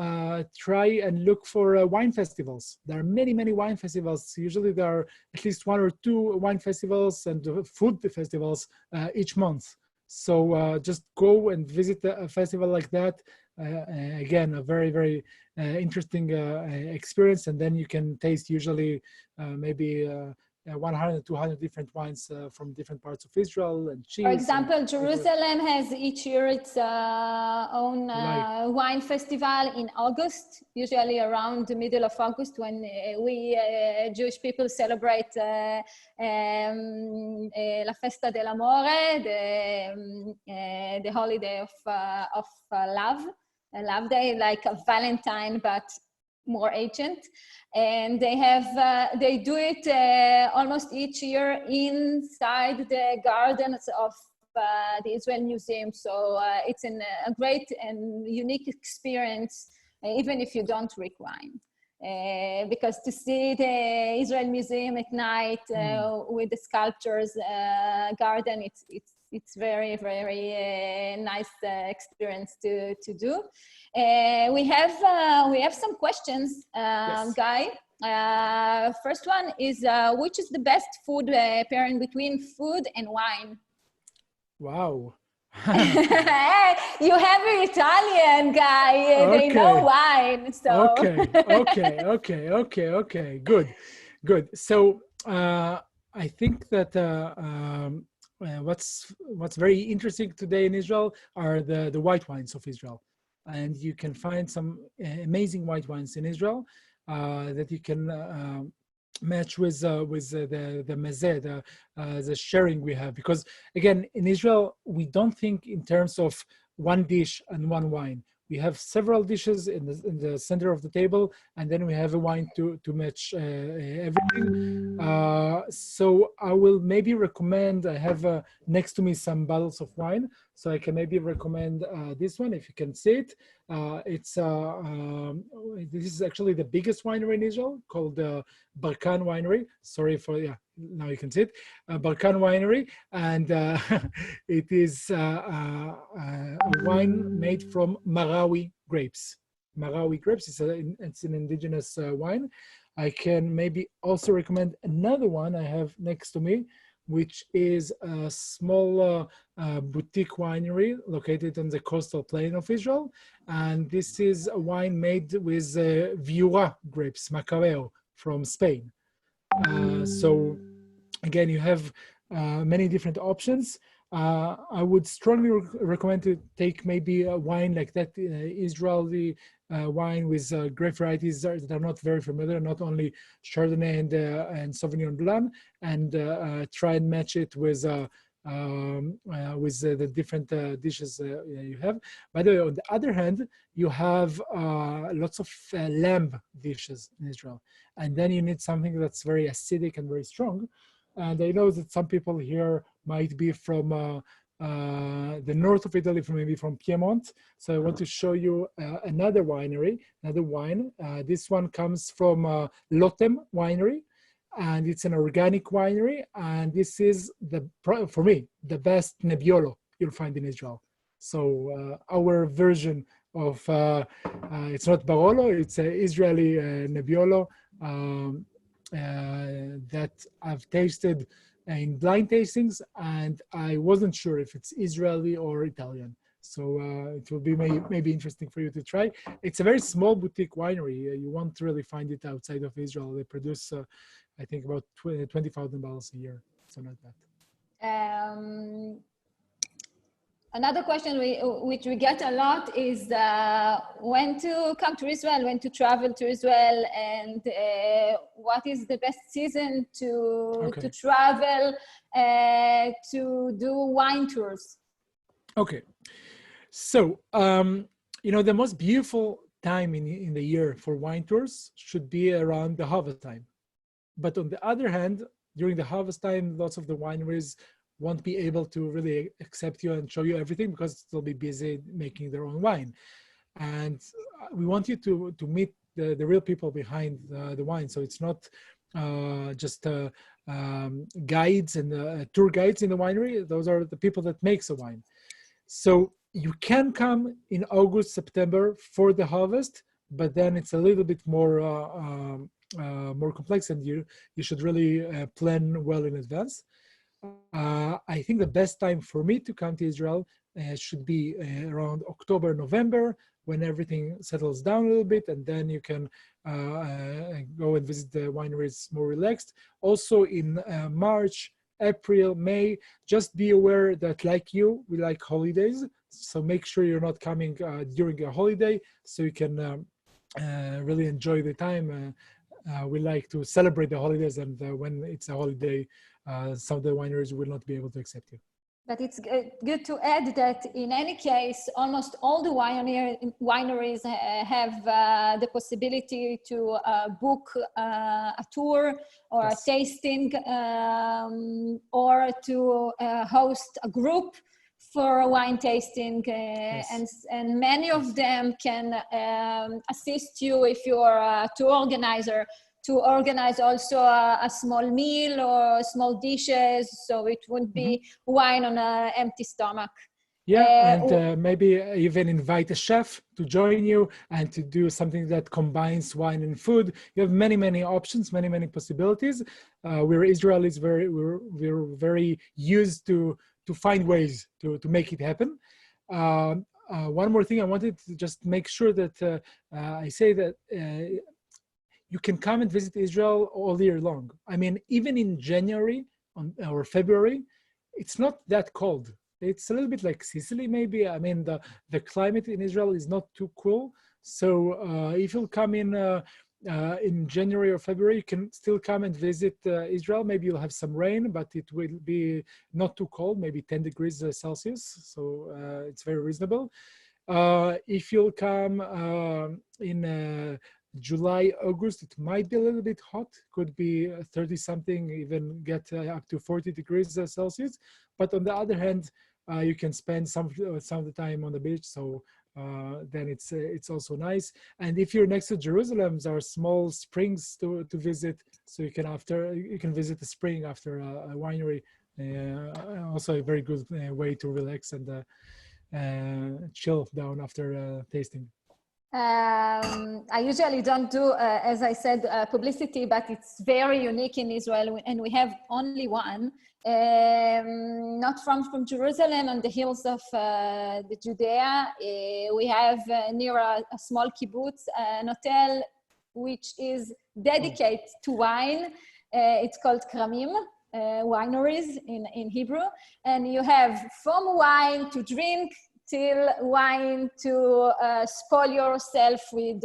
try and look for wine festivals. There are many, many wine festivals. Usually there are at least 1 or 2 wine festivals and food festivals each month. So just go and visit a festival like that. Again, a very, very interesting experience. And then you can taste usually maybe 100, 200 different wines from different parts of Israel, and cheese. For example, Jerusalem has each year its own wine festival in August, usually around the middle of August, when we Jewish people celebrate La Festa dell'Amore, the holiday of love, a love day, like a Valentine, but more ancient. And they do it almost each year inside the gardens of the Israel Museum. So it's a great and unique experience, even if you don't drink wine. Because to see the Israel Museum at night with the sculptures garden, it's very, very nice experience to do. We have some questions, Guy. First one is, which is the best food pairing between food and wine? Wow. You have an Italian guy. They know wine. So. Okay. Good. So I think that what's very interesting today in Israel are the white wines of Israel. And you can find some amazing white wines in Israel that you can match with the mezeh, the sharing we have. Because again, in Israel, we don't think in terms of one dish and one wine. We have several dishes in the center of the table, and then we have a wine to match everything. So I will maybe recommend, I have next to me some bottles of wine, so I can maybe recommend this one, if you can see it. This is actually the biggest winery in Israel, called Barkan Winery. Sorry for, yeah, now you can see it. Barkan Winery, and it is a wine made from Marawi grapes. Marawi grapes, it's an indigenous wine. I can maybe also recommend another one I have next to me, which is a small boutique winery located on the coastal plain of Israel. And this is a wine made with Viura grapes, Macabeo, from Spain. So again, you have many different options. I would strongly recommend to take maybe a wine like that, Israeli wine with grape varieties that are not very familiar, not only Chardonnay and Sauvignon Blanc, and try and match it with the different dishes you have. By the way, on the other hand, you have lots of lamb dishes in Israel, and then you need something that's very acidic and very strong. And I know that some people here might be from the north of Italy, maybe from Piedmont. So I want to show you another winery, another wine. This one comes from Lotem Winery, and it's an organic winery. And this is, for me, the best Nebbiolo you'll find in Israel. So our version of, it's not Barolo, it's an Israeli Nebbiolo. That I've tasted in blind tastings, and I wasn't sure if it's Israeli or Italian. So it will be maybe interesting for you to try. It's a very small boutique winery. You won't really find it outside of Israel. They produce, I think, about 20,000 bottles a year. So not bad. Another question which we get a lot is when to come to Israel, when to travel to Israel, and what is the best season to travel to do wine tours? Okay, so the most beautiful time in the year for wine tours should be around the harvest time. But on the other hand, during the harvest time, lots of the wineries won't be able to really accept you and show you everything because they'll be busy making their own wine. And we want you to meet the real people behind the wine. So it's not just guides and tour guides in the winery. Those are the people that makes the wine. So you can come in August, September for the harvest, but then it's a little bit more complex, and you should really plan well in advance. I think the best time for me to come to Israel should be around October, November, when everything settles down a little bit, and then you can go and visit the wineries more relaxed. Also in March, April, May, just be aware that, like you, we like holidays. So make sure you're not coming during a holiday, so you can really enjoy the time. We like to celebrate the holidays, and when it's a holiday, some of the wineries will not be able to accept you. But it's good to add that in any case, almost all the wineries have the possibility to book a tour or a tasting, or to host a group for a wine tasting, and many of them can assist you if you're a tour organizer, to organize also a small meal or small dishes, so it wouldn't be wine on an empty stomach. Yeah, and maybe even invite a chef to join you and to do something that combines wine and food. You have many options, many possibilities. We're Israelis, we're very used to find ways to make it happen. One more thing, I wanted to just make sure that I say that you can come and visit Israel all year long. I mean, even in January or February, it's not that cold. It's a little bit like Sicily, maybe. I mean, the climate in Israel is not too cool. So if you'll come in in January or February, you can still come and visit Israel. Maybe you'll have some rain, but it will be not too cold, maybe 10 degrees Celsius. So it's very reasonable. If you'll come in July, August, it might be a little bit hot, could be 30 something, even get up to 40 degrees Celsius. But on the other hand, you can spend some of the time on the beach. So then it's also nice. And if you're next to Jerusalem, there are small springs to visit. So you can visit the spring after a winery. Also a very good way to relax and chill down after tasting. I usually don't do, as I said, publicity, but it's very unique in Israel, and we have only one, not from Jerusalem, on the hills of the Judea. We have near a small kibbutz, an hotel which is dedicated to wine. It's called Kramim. Wineries in Hebrew, and you have from wine to drink till wine to spoil yourself with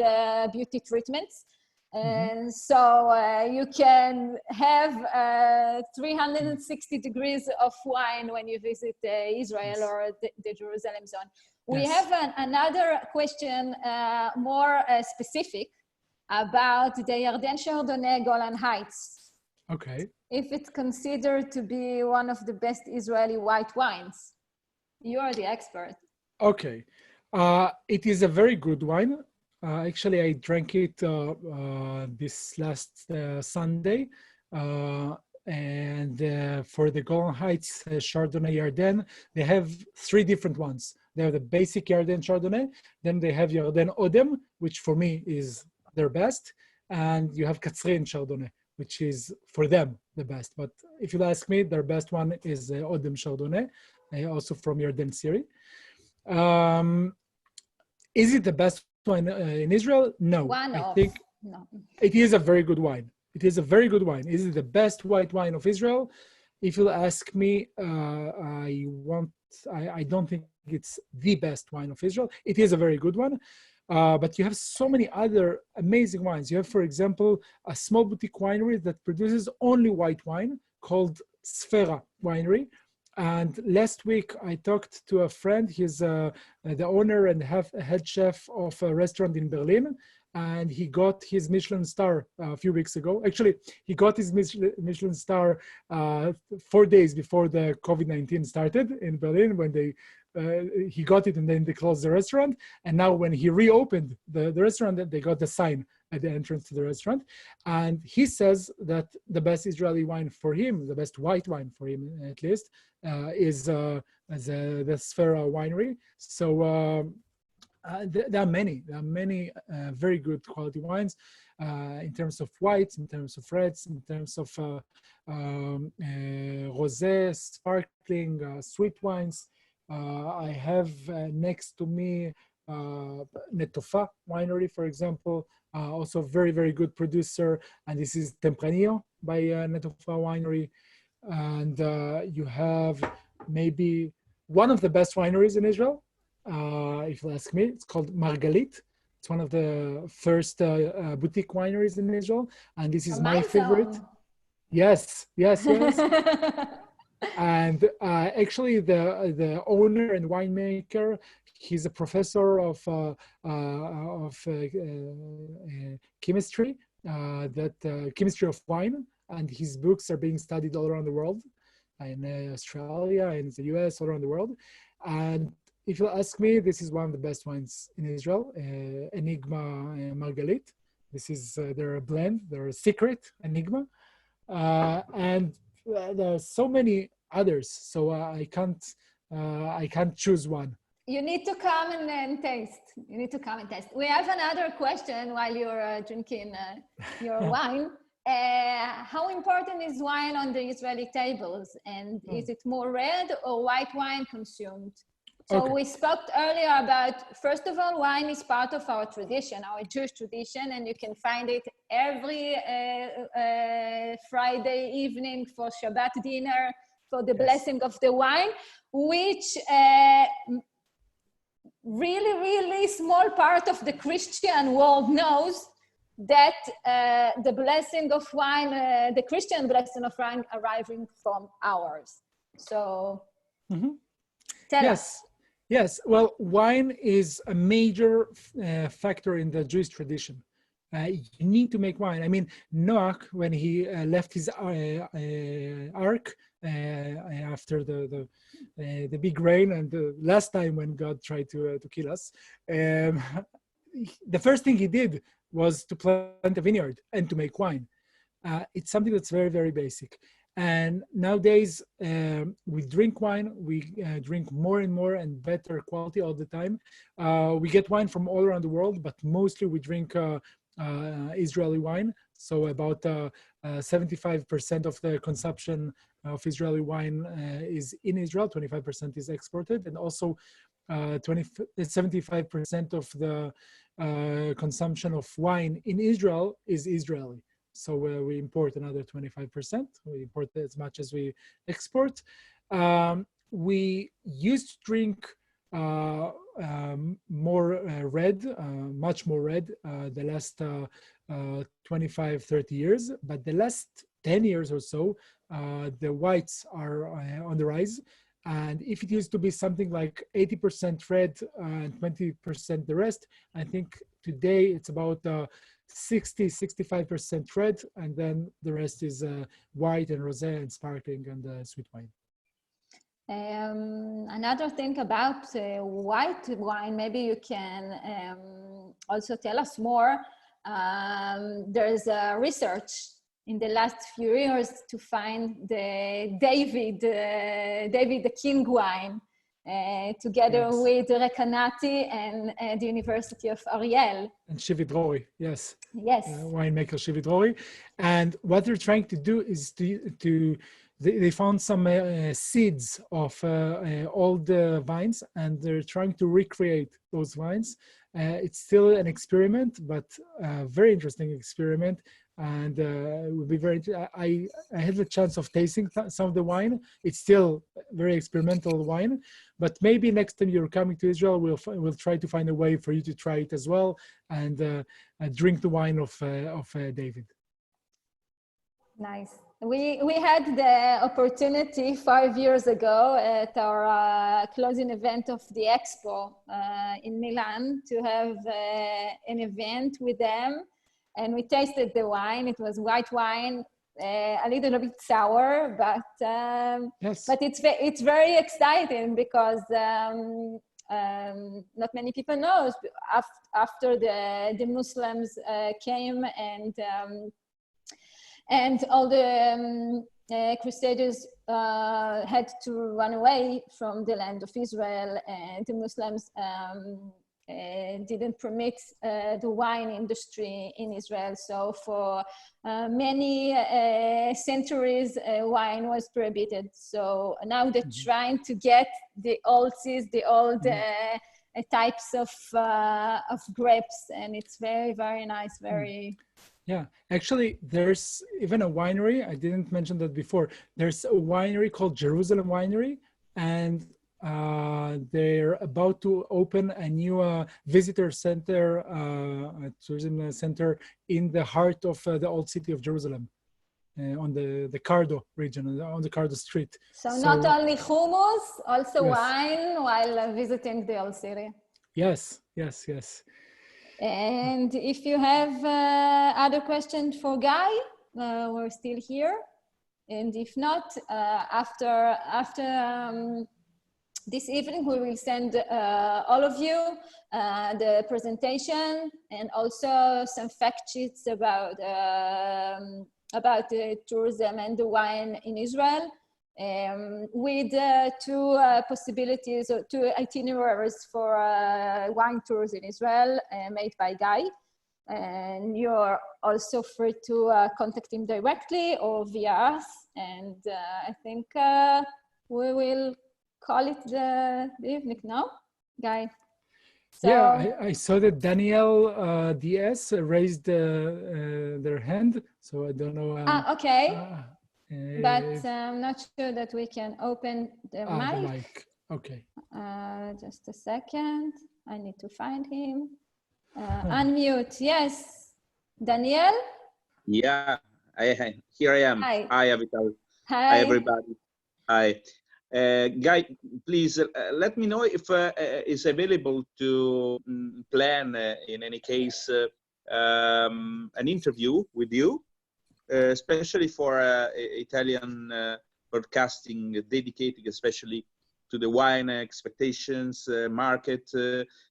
beauty treatments. And so you can have 360 degrees of wine when you visit Israel or the Jerusalem zone. We have another question more specific about the Yarden Chardonnay Golan Heights. Okay. If it's considered to be one of the best Israeli white wines. You are the expert. Okay. It is a very good wine. Actually, I drank it this last Sunday. And for the Golan Heights Chardonnay Yarden, they have three different ones. They have the basic Yarden Chardonnay. Then they have Yarden Odem, which for me is their best. And you have Katzrin Chardonnay, which is for them the best. But if you ask me, their best one is Odem Chardonnay, also from Yarden Siri. Is it the best wine in Israel? No. I think it is a very good wine. It is a very good wine. Is it the best white wine of Israel? If you ask me, I don't think it's the best wine of Israel. It is a very good one. But you have so many other amazing wines. You have, for example, a small boutique winery that produces only white wine called Sfera Winery. And last week, I talked to a friend. He's the owner and head chef of a restaurant in Berlin. And he got his Michelin star a few weeks ago. Actually, he got his Michelin star 4 days before the COVID-19 started in Berlin, when he got it and then they closed the restaurant. And now when he reopened the restaurant, they got the sign at the entrance to the restaurant. And he says that the best Israeli wine for him, the best white wine for him at least, is the Sfera Winery. So there are many very good quality wines in terms of whites, in terms of reds, in terms of rosé, sparkling, sweet wines. I have next to me Netofa Winery, for example, also very, very good producer. And this is Tempranillo by Netofa Winery. And you have maybe one of the best wineries in Israel, if you ask me. It's called Margalit. It's one of the first boutique wineries in Israel. And this is my favorite. Yes. And actually, the owner and winemaker, he's a professor of chemistry, chemistry of wine, and his books are being studied all around the world, in Australia, in the US, all around the world. And if you ask me, this is one of the best wines in Israel, Enigma Margalit. This is their blend, their secret Enigma, and there are so many others, so I can't choose one. You need to come and taste. You need to come and taste. We have another question while you're drinking your wine. How important is wine on the Israeli tables? And is it more red or white wine consumed? So we spoke earlier about, first of all, wine is part of our tradition, our Jewish tradition, and you can find it every Friday evening for Shabbat dinner, for the blessing of the wine, which really, really small part of the Christian world knows, that the blessing of wine, the Christian blessing of wine arriving from ours. So tell us. Yes, well, wine is a major factor in the Jewish tradition. You need to make wine. I mean, Noah, when he left his ark after the big rain and the last time when God tried to kill us, the first thing he did was to plant a vineyard and to make wine. It's something that's very, very basic. And nowadays, we drink wine, we drink more and more and better quality all the time. We get wine from all around the world, but mostly we drink Israeli wine. So about 75% of the consumption of Israeli wine is in Israel, 25% is exported, and also 75% of the consumption of wine in Israel is Israeli. So we import another 25%. We import as much as we export. We used to drink more red, much more red the last 25, 30 years. But the last 10 years or so, the whites are on the rise. And if it used to be something like 80% red and 20% the rest, I think today it's about 60-65% red, and then the rest is white and rosé and sparkling and sweet wine. Another thing about white wine, maybe you can also tell us more. There's research in the last few years to find the David the King wine, together with Recanati and the University of Ariel. And Shivi Drori, yes. Yes. Winemaker Shivi Drori. And what they're trying to do is they found some seeds of all the vines, and they're trying to recreate those vines. It's still an experiment, but a very interesting experiment. And it would be very. I had the chance of tasting some of the wine. It's still very experimental wine, but maybe next time you're coming to Israel, we'll try to find a way for you to try it as well and drink the wine of David. Nice. We had the opportunity 5 years ago at our closing event of the Expo in Milan to have an event with them. And we tasted the wine. It was white wine, a little bit sour, but yes. But it's very exciting because not many people know. After the Muslims came and all the Crusaders had to run away from the land of Israel, and the Muslims didn't permit the wine industry in Israel. So for many centuries, wine was prohibited. So now they're trying to get the old types of grapes, and it's very, very nice, very... Yeah, actually, there's even a winery. I didn't mention that before. There's a winery called Jerusalem Winery, and they're about to open a new visitor center, tourism center in the heart of the old city of Jerusalem, on the Cardo region, on the Cardo street. So not only hummus, also yes. wine while visiting the old city. Yes, yes, yes. And if you have other questions for Guy, we're still here. And if not, after this evening, we will send all of you the presentation and also some fact sheets about the tourism and the wine in Israel, with two possibilities, or two itineraries for wine tours in Israel made by Guy. And you're also free to contact him directly or via us. And I think we will call it the evening now, Guy. So, yeah, I saw that Daniel DS raised their hand, so I don't know. Okay. But I'm not sure that we can open the mic. The mic. Okay. Just a second. I need to find him. Unmute. Yes. Daniel? Yeah, here I am. Hi. Hi, Avital. Hi. Hi, everybody. Hi. Guy, please let me know if it's available to plan, in any case, an interview with you, especially for Italian broadcasting, dedicated especially to the wine expectations, market,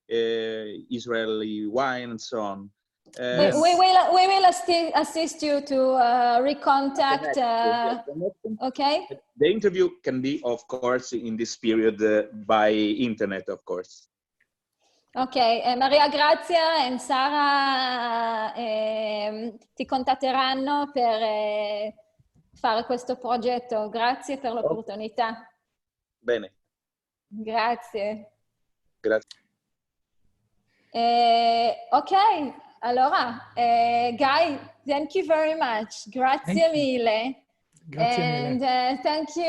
Israeli wine, and so on. We will assist you to recontact. Okay. The interview can be, of course, in this period by internet, of course. Ok, Maria Grazia e Sara ti contatteranno per fare questo progetto. Grazie per l'opportunità. Bene. Grazie. Grazie. Ok, allora, Guy, thank you very much. Grazie mille. And thank you,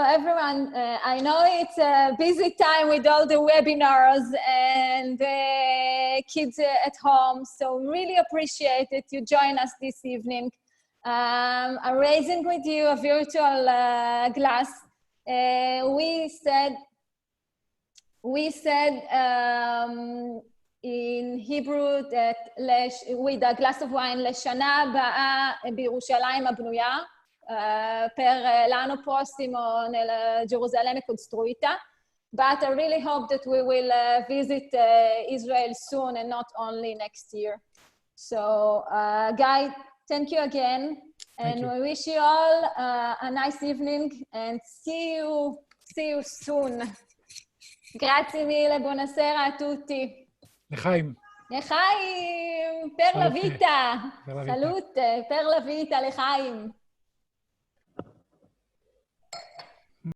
everyone. I know it's a busy time with all the webinars and kids at home, so really appreciate it you join us this evening. I'm raising with you a virtual glass. We said in Hebrew that with a glass of wine, לשנה הבאה בירושלים הבנויה. Per l'anno prossimo nella Gerusalemme costruita, but I really hope that we will visit Israel soon and not only next year. So, Guy, thank you again, and we wish you all a nice evening and see you soon. Grazie mille, buonasera a tutti. L'chaim. L'chaim, per la vita. Salute, per la vita, l'chaim.